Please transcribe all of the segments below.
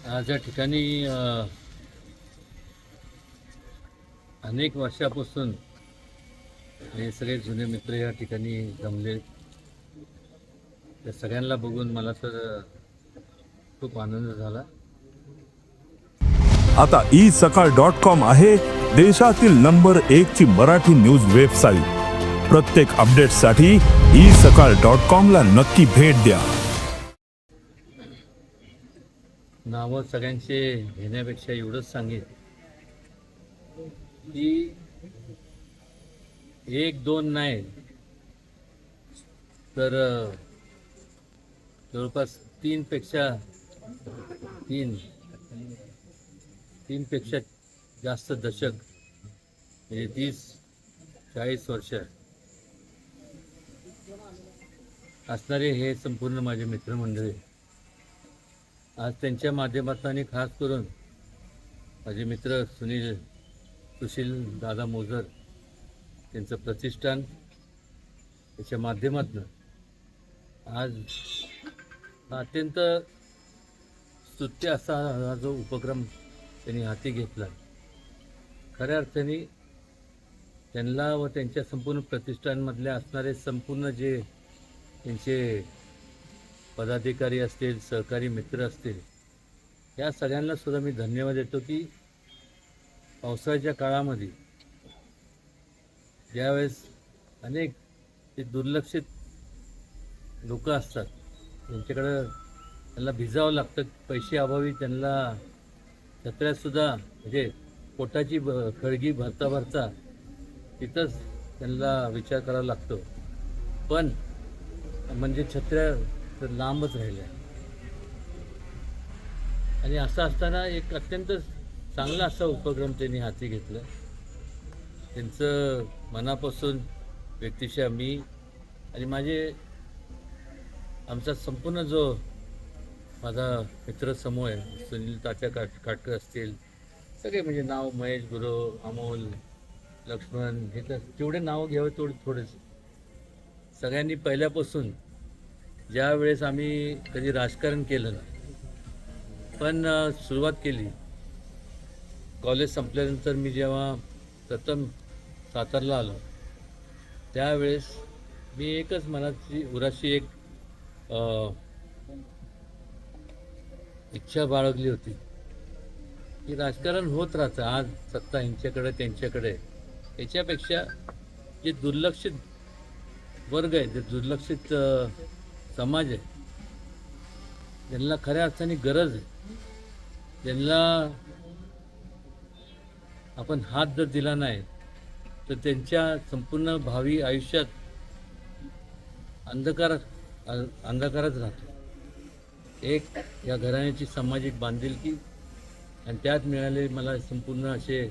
आज या ठिकाणी अनेक वर्षापासून हे सगळे जुने मित्र या ठिकाणी जमले. त्या सगळ्यांना बघून मला तर खूप आनंद झाला. आता isakal.com आहे देशातील नंबर 1 ची मराठी न्यूज वेबसाईट. प्रत्येक अपडेटसाठी isakal.com ला नक्की भेट द्या. नावं सगळ्यांचे घेण्यापेक्षा एवढंच सांगेन की एक दोन नाही तर जवळपास तीनपेक्षा जास्त दशक म्हणजे 30-40 वर्ष असणारे हे संपूर्ण माझे मित्रमंडळी आज त्यांच्या माध्यमातून आणि खास करून माझे मित्र सुशील दादा मोजर त्यांचं प्रतिष्ठान त्याच्या माध्यमातून आज अत्यंत स्तुत्य असा हा जो उपक्रम त्यांनी हाती घेतला. खऱ्या अर्थाने त्यांना व त्यांच्या संपूर्ण प्रतिष्ठानमधल्या असणारे संपूर्ण जे त्यांचे पदाधिकारी असतील, सहकारी मित्र असतील, या सगळ्यांना सुद्धा मी धन्यवाद देतो की पावसाळ्याच्या काळामध्ये ज्यावेळेस अनेक ते दुर्लक्षित लोक असतात त्यांच्याकडं त्यांना भिजावं लागतं, पैसे अभावी त्यांना छत्र्यासुद्धा म्हणजे पोटाची खळगी भरता तिथंच त्यांना विचार करावा लागतो. पण म्हणजे छत्र्या तर लांबच राहिल्या. आणि असं असताना एक अत्यंत चांगला असा उपक्रम त्यांनी हाती घेतला. त्यांचं मनापासून व्यक्तिशः मी आणि आमचा संपूर्ण जो माझा मित्रसमूह आहे, सुनील तात्या काटकर असतील, सगळे म्हणजे नाव महेश गुरव, अमोल, लक्ष्मण, हे तर जेवढे नावं घ्यावं थोडेच सगळ्यांनी पहिल्यापासून ज्या वेळेस आम्ही कधी राजकारण केलं ना पण सुरुवात केली. कॉलेज संपल्यानंतर मी जेव्हा प्रथम सातारला आलो त्यावेळेस मी एकच मनाची उराशी एक इच्छा बाळगली होती की राजकारण होत राहतं. आज सत्ता ह्यांच्याकडे त्यांच्याकडे, याच्यापेक्षा जे दुर्लक्षित वर्ग आहे, जे दुर्लक्षित समाज आहे, ज्यांना खऱ्या अर्थाने गरज आहे, ज्यांना आपण हात जर दिला नाही तर त्यांच्या संपूर्ण भावी आयुष्यात अंधकारच राहतो. एक या घराण्याची सामाजिक बांधिलकी आणि त्यात मिळाले मला संपूर्ण असे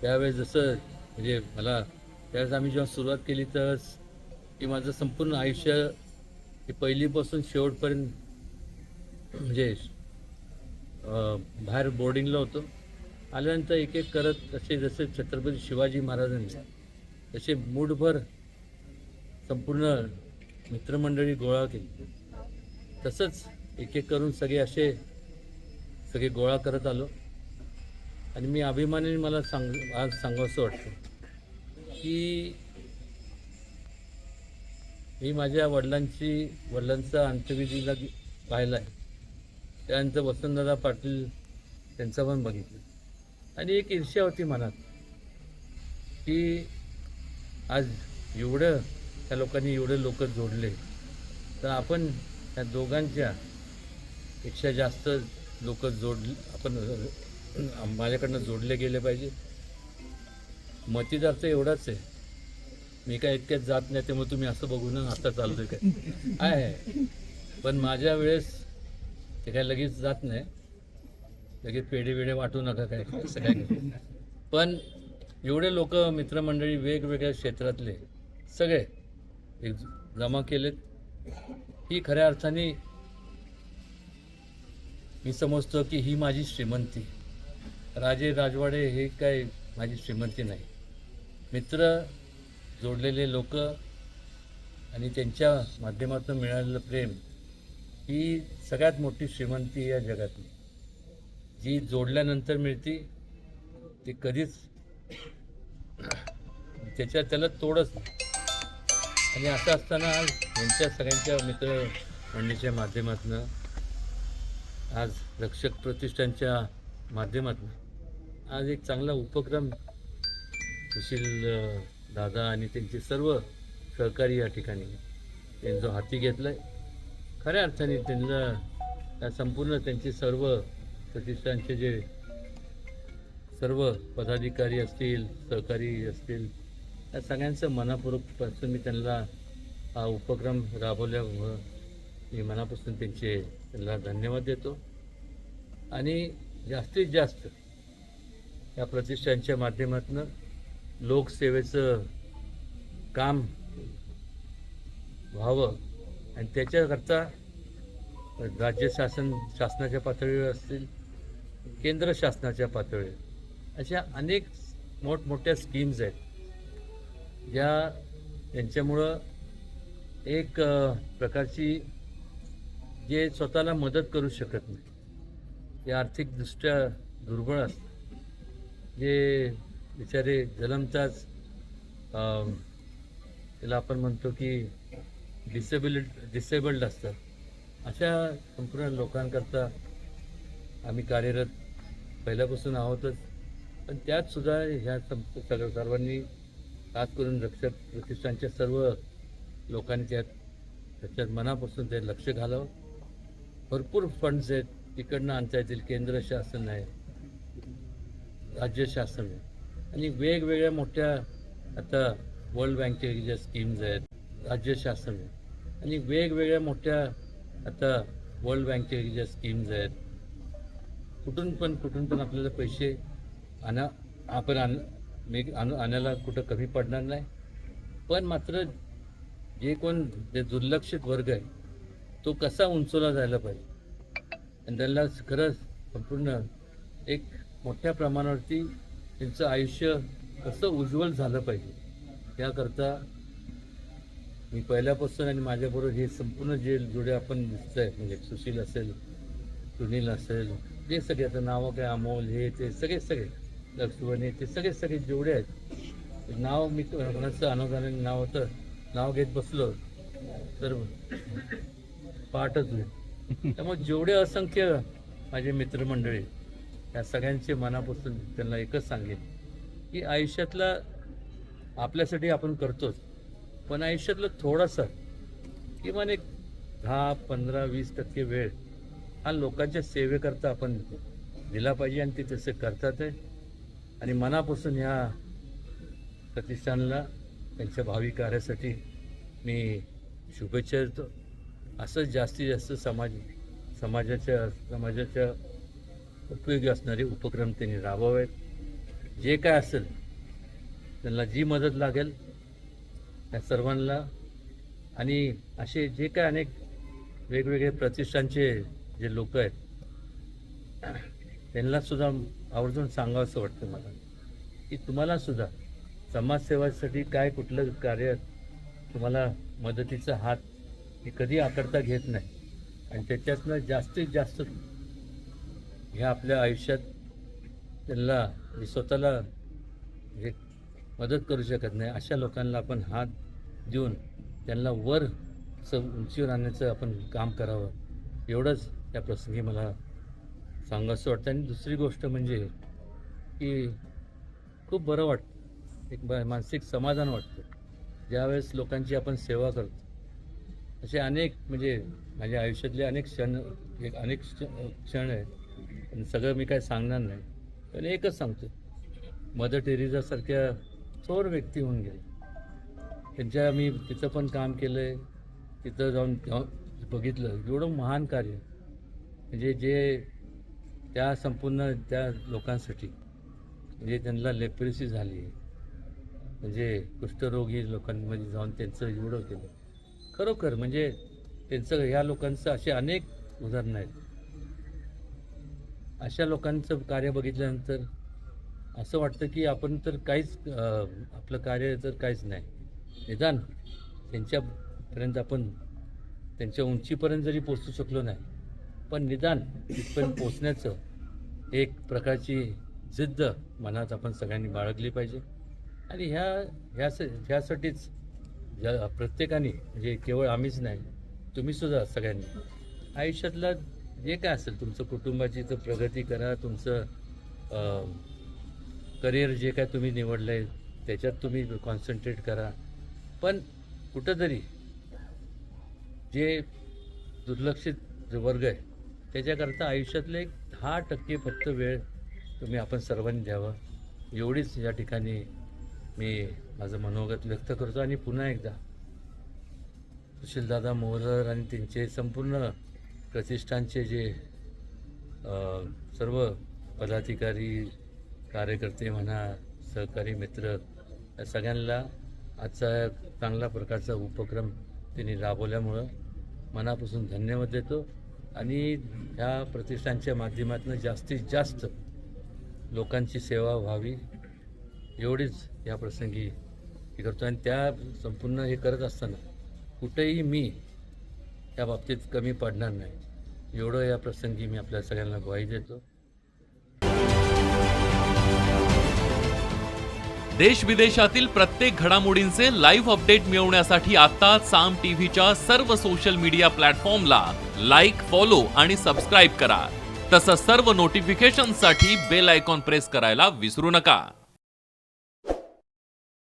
त्यावेळेस जसं म्हणजे मला त्यावेळेस आम्ही जेव्हा सुरुवात केली तर की माझं संपूर्ण आयुष्य हे पहिलीपासून शेवटपर्यंत म्हणजे बाहेर बोर्डिंगला होतो. आल्यानंतर एक एक करत असे जसे छत्रपती शिवाजी महाराजांनी तसे मूठभर संपूर्ण मित्रमंडळी गोळा केली, तसंच एक एक करून सगळे गोळा करत आलो. आणि मी अभिमानाने मला आज सांगावंसं वाटतं की मी माझ्या वडिलांचा अंत्यविधीला पाहिला आहे. त्यानंतर वसंतदादा पाटील त्यांचा पण बघितलं आणि एक ईर्ष्या होती मनात की आज त्या लोकांनी एवढे लोक जोडले तर आपण त्या दोघांच्या पेक्षा जास्त लोक आपण माझ्याकडनं जोडले गेले पाहिजे. मतीदार तर एवढाच आहे, मी काय इतक्यात जात नाही त्यामुळे तुम्ही असं बघू ना आता चालतोय काय आहे. पण माझ्या वेळेस ते काय लगेच जात नाही, लगेच पेढे वाटू नका काय असं काय नाही. पण एवढे लोक मित्रमंडळी वेगवेगळ्या क्षेत्रातले सगळे एक जमा केलेत. ही खऱ्या अर्थाने मी समजतो की ही माझी श्रीमंती. राजे राजवाडे हे काय माझी श्रीमंती नाही. मित्र, जोडलेले लोक आणि त्यांच्या माध्यमातून मिळालेलं प्रेम ही सगळ्यात मोठी श्रीमंती या जगातली. जी जोडल्यानंतर मिळते ती कधीच त्याला तोडच नाही. आणि असं असताना आज यांच्या सगळ्यांच्या मित्रमंडळीच्या माध्यमातून आज रक्षक प्रतिष्ठानच्या माध्यमातून आज एक चांगला उपक्रम सुशील दादा आणि त्यांचे सर्व सहकारी या ठिकाणी त्यांचा हाती घेतला आहे. खऱ्या अर्थाने त्यांना संपूर्ण त्यांचे सर्व प्रतिष्ठानचे जे सर्व पदाधिकारी असतील सहकारी असतील या सगळ्यांचं मनापूर्वकपासून मी त्यांना हा उपक्रम राबवल्यामुळं मी मनापासून त्यांना धन्यवाद देतो. आणि जास्तीत जास्त या प्रतिष्ठानच्या माध्यमातून लोकसेवेचं काम व्हावं आणि त्याच्याकरता राज्य शासनाच्या पातळीवर असतील केंद्र शासनाच्या पातळीवर अशा अनेक मोठमोठ्या स्कीम्स आहेत ज्या त्यांच्यामुळं एक प्रकारची जे स्वतःला मदत करू शकत नाही, जे आर्थिकदृष्ट्या दुर्बळ असतात, जे बिचारे जन्मताच त्याला आपण म्हणतो की डिसेबल्ड असतात, अशा संपूर्ण लोकांकरता आम्ही कार्यरत पहिल्यापासून आहोतच. पण त्यातसुद्धा ह्या सर्वांनी खास करून रक्षक प्रतिष्ठानच्या सर्व लोकांनी त्याच्यात मनापासून ते लक्ष घालावं. भरपूर फंड्स आहेत, तिकडनं आणता येतील. केंद्र शासन आहे, राज्य शासन आहे आणि वेगवेगळ्या मोठ्या आता वर्ल्ड बँकच्या ज्या स्कीम्स आहेत, राज्य शासन आहे आणि वेगवेगळ्या मोठ्या आता वर्ल्ड बँकच्या ज्या स्कीम्स आहेत. कुठून पण आपल्याला पैसे आणायला कुठं कमी पडणार नाही. पण मात्र जे दुर्लक्षित वर्ग आहे तो कसा उंचवला जायला पाहिजे आणि त्यांना खरंच संपूर्ण एक मोठ्या प्रमाणावरती त्यांचं आयुष्य कसं उज्ज्वल झालं पाहिजे याकरता मी पहिल्यापासून आणि माझ्याबरोबर हे संपूर्ण जे जोडे आपण दिसतंय म्हणजे सुशील असेल, सुनील असेल, जे सगळे आता नावं काय अमोल हे ते सगळे लक्ष्मणी ते सगळे जेवढे आहेत नाव मी कोणाचं अनुदानाने नाव घेत बसलो तर पाठच होईल. त्यामुळे जेवढे असंख्य माझे मित्रमंडळी या सगळ्यांचे मनापासून त्यांना एकच सांगेन की आयुष्यातला आपल्यासाठी आपण करतोच, पण आयुष्यातलं थोडासा किमान एक 10-15-20% वेळ हा लोकांच्या सेवेकरता आपण दिला पाहिजे आणि ते तसे करतात आहे. आणि मनापासून ह्या प्रतिष्ठानाला त्यांच्या भावी कार्यासाठी मी शुभेच्छा देतो. असंच जास्तीत जास्त समाजाच्या उपयोगी असणारे उपक्रम त्यांनी राबवावेत. जे काय असेल त्यांना जी मदत लागेल त्या सर्वांना आणि असे जे काय अनेक वेगवेगळे प्रतिष्ठानचे जे लोक आहेत त्यांनासुद्धा आवर्जून सांगावंसं वाटतं मला की तुम्हालासुद्धा समाजसेवासाठी काय कुठलं कार्य तुम्हाला मदतीचा हात हे कधी आकडता घेत नाही आणि त्याच्यातनं जास्तीत जास्त ह्या आपल्या आयुष्यात त्यांना स्वतःला हे मदत करू शकत नाही अशा लोकांना आपण हात देऊन त्यांना उंचीवर आणण्याचं आपण काम करावं एवढंच त्या प्रसंगी मला सांगावंसं वाटतं. आणि दुसरी गोष्ट म्हणजे की खूप बरं वाटतं, एक मानसिक समाधान वाटतं ज्यावेळेस लोकांची आपण सेवा करतो. असे अनेक म्हणजे माझ्या आयुष्यातले अनेक क्षण आहेत पण सगळं मी काय सांगणार नाही. पण एकच सांगतो, मदर टेरेसासारख्या थोर व्यक्ती होऊन गेले. मी तिथं पण काम केलं आहे, तिथं जाऊन बघितलं एवढं महान कार्य म्हणजे जे त्या संपूर्ण त्या लोकांसाठी म्हणजे त्यांना लेप्रेसी झाली म्हणजे कुष्ठरोगी लोकांमध्ये जाऊन त्यांचं एवढं केलं. खरोखर म्हणजे त्यांचं ह्या लोकांचं असे अनेक उदाहरणं आहेत. अशा लोकांचं कार्य बघितल्यानंतर असं वाटतं की आपण तर काहीच आपलं कार्य तर काहीच नाही. निदान त्यांच्यापर्यंत आपण त्यांच्या उंचीपर्यंत जरी पोचू शकलो नाही पण निदान तिथपर्यंत पोचण्याचं एक प्रकारची जिद्द मनात आपण सगळ्यांनी बाळगली पाहिजे. आणि ह्यासाठीच प्रत्येकाने, म्हणजे केवळ आम्हीच नाही, तुम्हीसुद्धा सगळ्यांनी आयुष्यातलं जे काय असेल तुमचं कुटुंबाची तर प्रगती करा, तुमचं करिअर जे काय तुम्ही निवडलं आहे त्याच्यात तुम्ही कॉन्सन्ट्रेट करा. पण कुठंतरी जे दुर्लक्षित जो वर्ग आहे त्याच्याकरता आयुष्यातले 10% फक्त वेळ तुम्ही आपण सर्वांनी द्यावं, एवढीच या ठिकाणी मी माझं मनोगत व्यक्त करतो. आणि पुन्हा एकदा सुशीलदादा मोहरर आणि त्यांचे संपूर्ण प्रतिष्ठानचे जे सर्व पदाधिकारी, कार्यकर्ते म्हणा, सहकारी मित्र, या सगळ्यांना आजचा चांगला प्रकारचा उपक्रम त्यांनी राबवल्यामुळं मनापासून धन्यवाद देतो. आणि ह्या प्रतिष्ठानच्या माध्यमातून जास्तीत जास्त लोकांची सेवा व्हावी एवढीच या प्रसंगी हे करतो. आणि त्या संपूर्ण हे करत असताना कुठेही मी या बाबतीत कमी पडणार नाही, एवढं या प्रसंगी मी आपल्या सगळ्यांना ग्वाही देतो. देश विदेशातील प्रत्येक घडामोडींचे लाईव्ह अपडेट मिळवण्यासाठी आता साम टीव्हीच्या सर्व सोशल मीडिया प्लॅटफॉर्मला लाईक, फॉलो आणि सबस्क्राईब करा. तसंच सर्व नोटिफिकेशनसाठी बेल आयकॉन प्रेस करायला विसरू नका.